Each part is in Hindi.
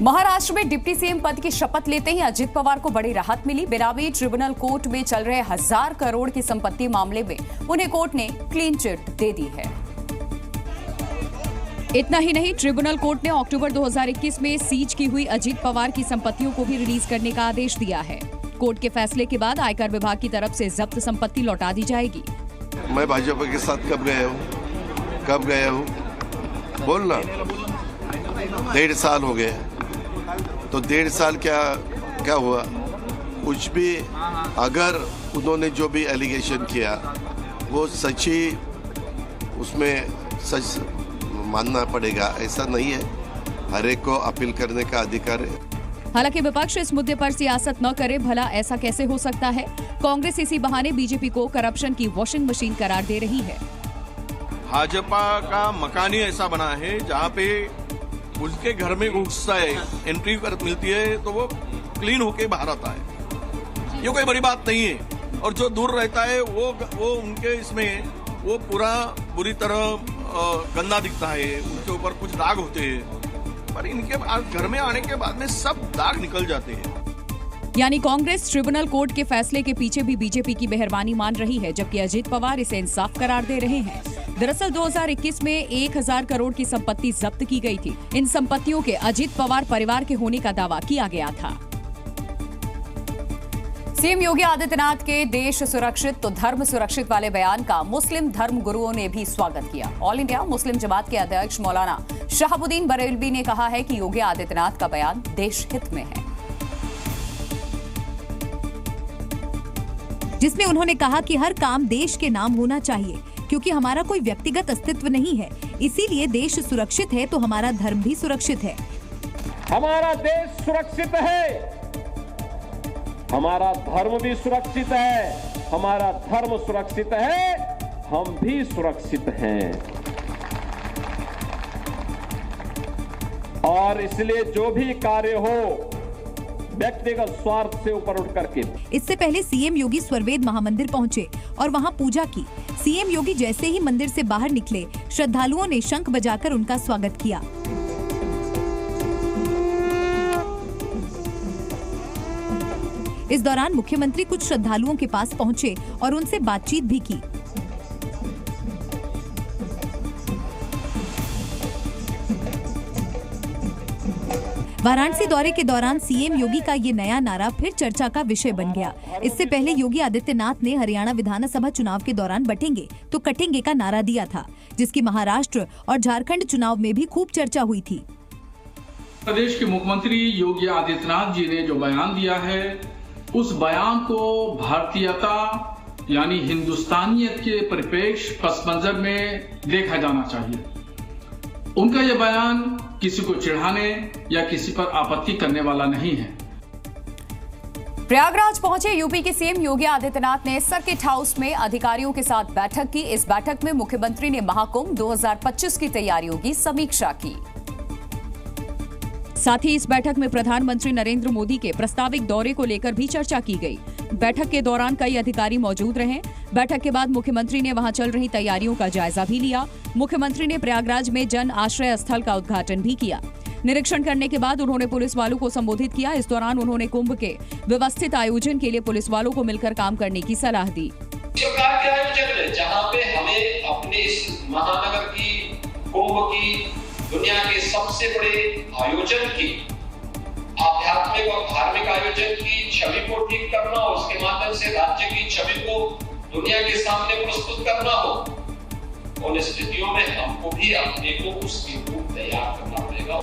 महाराष्ट्र में डिप्टी सीएम पद की शपथ लेते ही अजित पवार को बड़ी राहत मिली। बेनामी ट्रिब्यूनल कोर्ट में चल रहे 1000 करोड़ की संपत्ति मामले में उन्हें कोर्ट ने क्लीन चिट दे दी है। इतना ही नहीं, ट्रिब्यूनल कोर्ट ने अक्टूबर 2021 में सीज की हुई अजित पवार की संपत्तियों को भी रिलीज करने का आदेश दिया है। कोर्ट के फैसले के बाद आयकर विभाग की तरफ से जब्त संपत्ति लौटा दी जाएगी। मैं भाजपा के साथ कब गया हूँ बोलना। 1.5 साल हो गए, तो 1.5 साल क्या हुआ? कुछ भी अगर उन्होंने जो भी एलिगेशन किया वो सच्ची, उसमें सच मानना पड़ेगा, ऐसा नहीं है। हर एक को अपील करने का अधिकार है। हालांकि विपक्ष इस मुद्दे पर सियासत न करे, भला ऐसा कैसे हो सकता है? कांग्रेस इसी बहाने बीजेपी को करप्शन की वॉशिंग मशीन करार दे रही है। भाजपा का मकान ही ऐसा बना है जहाँ पे उसके घर में घुसता है, एंट्री मिलती है तो वो क्लीन होके बाहर आता है। ये कोई बड़ी बात नहीं है। और जो दूर रहता है वो उनके इसमें वो पूरा बुरी तरह गंदा दिखता है, उनके ऊपर कुछ दाग होते हैं, पर इनके घर में आने के बाद में सब दाग निकल जाते हैं। यानी कांग्रेस ट्रिब्यूनल कोर्ट के फैसले के पीछे भी बीजेपी की मेहरबानी मान रही है, जबकि अजित पवार इसे इंसाफ करार दे रहे हैं। दरअसल 2021 में 1000 करोड़ की संपत्ति जब्त की गई थी। इन संपत्तियों के अजित पवार परिवार के होने का दावा किया गया था। सीएम योगी आदित्यनाथ के देश सुरक्षित तो धर्म सुरक्षित वाले बयान का मुस्लिम धर्म गुरुओं ने भी स्वागत किया। ऑल इंडिया मुस्लिम जमात के अध्यक्ष मौलाना शहाबुद्दीन बरेलवी ने कहा है कि योगी आदित्यनाथ का बयान देश हित में है, जिसमें उन्होंने कहा कि हर काम देश के नाम होना चाहिए, क्योंकि हमारा कोई व्यक्तिगत अस्तित्व नहीं है। इसीलिए देश सुरक्षित है तो हमारा धर्म भी सुरक्षित है। हमारा देश सुरक्षित है, हमारा धर्म भी सुरक्षित है। हमारा धर्म सुरक्षित है, हम भी सुरक्षित हैं। और इसलिए जो भी कार्य हो व्यक्तिगत स्वार्थ से ऊपर उठ करके। इससे पहले सीएम योगी स्वर्वेद महामंदिर पहुंचे और वहां पूजा की। सीएम योगी जैसे ही मंदिर से बाहर निकले, श्रद्धालुओं ने शंख बजाकर उनका स्वागत किया। इस दौरान मुख्यमंत्री कुछ श्रद्धालुओं के पास पहुंचे और उनसे बातचीत भी की। वाराणसी दौरे के दौरान सीएम योगी का ये नया नारा फिर चर्चा का विषय बन गया। इससे पहले योगी आदित्यनाथ ने हरियाणा विधानसभा चुनाव के दौरान बटेंगे तो कटेंगे का नारा दिया था, जिसकी महाराष्ट्र और झारखंड चुनाव में भी खूब चर्चा हुई थी। प्रदेश के मुख्यमंत्री योगी आदित्यनाथ जी ने जो बयान दिया है, उस बयान को भारतीयता यानी हिंदुस्तानियत के परिप्रेक्ष्य पस मंजर में देखा जाना चाहिए। उनका यह बयान किसी को चिढ़ाने या किसी पर आपत्ति करने वाला नहीं है। प्रयागराज पहुंचे यूपी के सीएम योगी आदित्यनाथ ने सर्किट हाउस में अधिकारियों के साथ बैठक की। इस बैठक में मुख्यमंत्री ने महाकुंभ 2025 की तैयारियों की समीक्षा की। साथ ही इस बैठक में प्रधानमंत्री नरेंद्र मोदी के प्रस्तावित दौरे को लेकर भी चर्चा की गई। बैठक के दौरान कई अधिकारी मौजूद रहे। बैठक के बाद मुख्यमंत्री ने वहां चल रही तैयारियों का जायजा भी लिया। मुख्यमंत्री ने प्रयागराज में जन आश्रय स्थल का उद्घाटन भी किया। निरीक्षण करने के बाद उन्होंने पुलिस वालों को संबोधित किया। इस दौरान उन्होंने कुंभ के व्यवस्थित आयोजन के लिए पुलिस वालों को मिलकर काम करने की सलाह दी। प्रकार के आयोजन है जहाँ पे हमें अपने इस महानगर की कुंभ की दुनिया के सबसे बड़े आयोजन की आध्यात्मिक और धार्मिक आयोजन की छवि को ठीक करना हो, उसके माध्यम से राज्य की छवि को दुनिया के सामने प्रस्तुत करना हो। उन स्थितियों में हमको भी अपने को उसकी रूप तैयार करना पड़ेगा।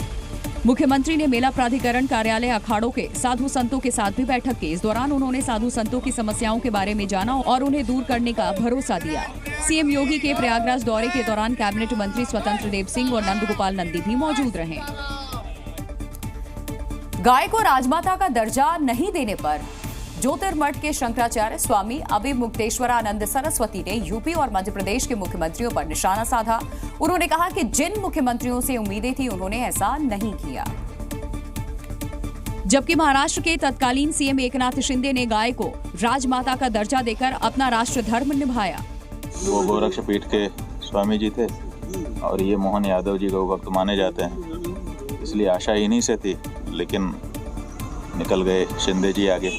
मुख्यमंत्री ने मेला प्राधिकरण कार्यालय अखाड़ों के साधु संतों के साथ भी बैठक की। इस दौरान उन्होंने साधु संतों की समस्याओं के बारे में जाना और उन्हें दूर करने का भरोसा दिया। सीएम योगी के प्रयागराज दौरे के दौरान कैबिनेट मंत्री स्वतंत्र देव सिंह और नंदगोपाल नंदी भी मौजूद रहे। गाय को राजमाता का दर्जा नहीं देने पर ज्योतिर्मठ के शंकराचार्य स्वामी अभिमुक्तेश्वरानंद सरस्वती ने यूपी और मध्य प्रदेश के मुख्यमंत्रियों पर निशाना साधा। उन्होंने कहा कि जिन मुख्यमंत्रियों से उम्मीदें थी उन्होंने ऐसा नहीं किया। जबकि महाराष्ट्र के तत्कालीन सीएम एकनाथ शिंदे ने गाय को राजमाता का दर्जा देकर अपना राष्ट्र धर्म निभाया। वो गोरक्ष पीठ के स्वामी जी थे और ये मोहन यादव जी को भक्त माने जाते हैं, इसलिए आशा इन्हीं से थी लेकिन निकल गए शिंदे जी आगे,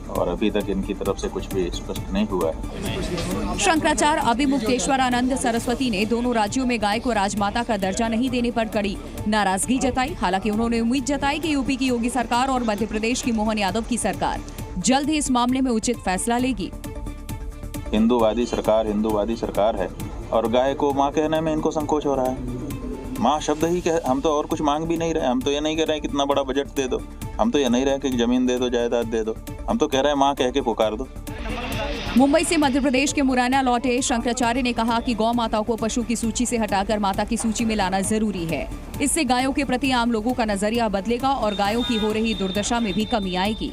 और अभी तक इनकी तरफ से कुछ भी स्पष्ट नहीं हुआ है। शंकराचार्य अभिमुक्तेश्वरानंद सरस्वती ने दोनों राज्यों में गाय को राजमाता का दर्जा नहीं देने पर कड़ी नाराजगी जताई। हालांकि उन्होंने उम्मीद जताई कि यूपी की योगी सरकार और मध्य प्रदेश की मोहन यादव की सरकार जल्द ही इस मामले में उचित फैसला लेगी। हिंदूवादी सरकार है और गाय को माँ कहने में इनको संकोच हो रहा है। माँ शब्द ही कह, हम तो और कुछ मांग भी नहीं रहे। हम तो ये नहीं कह रहे हैं कितना बड़ा बजट दे दो, हम तो ये नहीं रहे कि जमीन दे दो, जायदाद दे दो, हम तो कह रहे हैं माँ कह के पुकार दो। मुंबई से मध्य प्रदेश के मुरैना लौटे शंकराचार्य ने कहा कि गौ माताओं को पशु की सूची से हटाकर माता की सूची में लाना जरूरी है। इससे गायों के प्रति आम लोगों का नजरिया बदलेगा और गायों की हो रही दुर्दशा में भी कमी आएगी।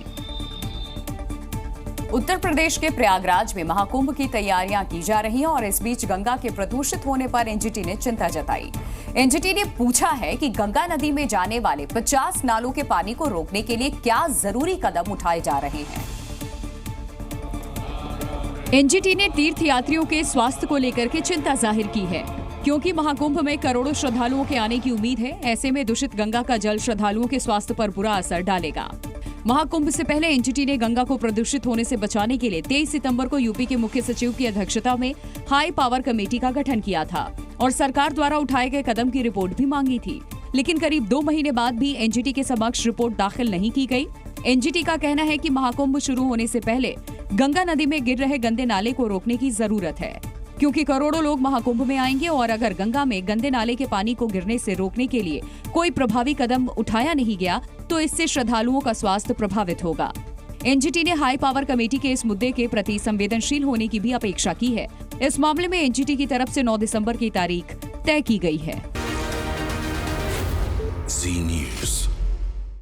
उत्तर प्रदेश के प्रयागराज में महाकुंभ की तैयारियां की जा रही हैं और इस बीच गंगा के प्रदूषित होने पर एनजीटी ने चिंता जताई। एनजीटी ने पूछा है कि गंगा नदी में जाने वाले 50 नालों के पानी को रोकने के लिए क्या जरूरी कदम उठाए जा रहे हैं। एनजीटी ने तीर्थयात्रियों के स्वास्थ्य को लेकर के चिंता जाहिर की है, क्योंकि महाकुंभ में करोड़ों श्रद्धालुओं के आने की उम्मीद है। ऐसे में दूषित गंगा का जल श्रद्धालुओं के स्वास्थ्य पर बुरा असर डालेगा। महाकुंभ से पहले एनजीटी ने गंगा को प्रदूषित होने से बचाने के लिए 23 सितंबर को यूपी के मुख्य सचिव की अध्यक्षता में हाई पावर कमेटी का गठन किया था और सरकार द्वारा उठाए गए कदम की रिपोर्ट भी मांगी थी। लेकिन करीब 2 महीने बाद भी एनजीटी के समक्ष रिपोर्ट दाखिल नहीं की गई। एनजीटी का कहना है कि महाकुंभ शुरू होने से पहले गंगा नदी में गिर रहे गंदे नाले को रोकने की जरूरत है, क्योंकि करोड़ों लोग महाकुंभ में आएंगे और अगर गंगा में गंदे नाले के पानी को गिरने से रोकने के लिए कोई प्रभावी कदम उठाया नहीं गया तो इससे श्रद्धालुओं का स्वास्थ्य प्रभावित होगा। एनजीटी ने हाई पावर कमेटी के इस मुद्दे के प्रति संवेदनशील होने की भी अपेक्षा की है। इस मामले में एनजीटी की तरफ से 9 दिसंबर की तारीख तय की गई है। जी न्यूज़।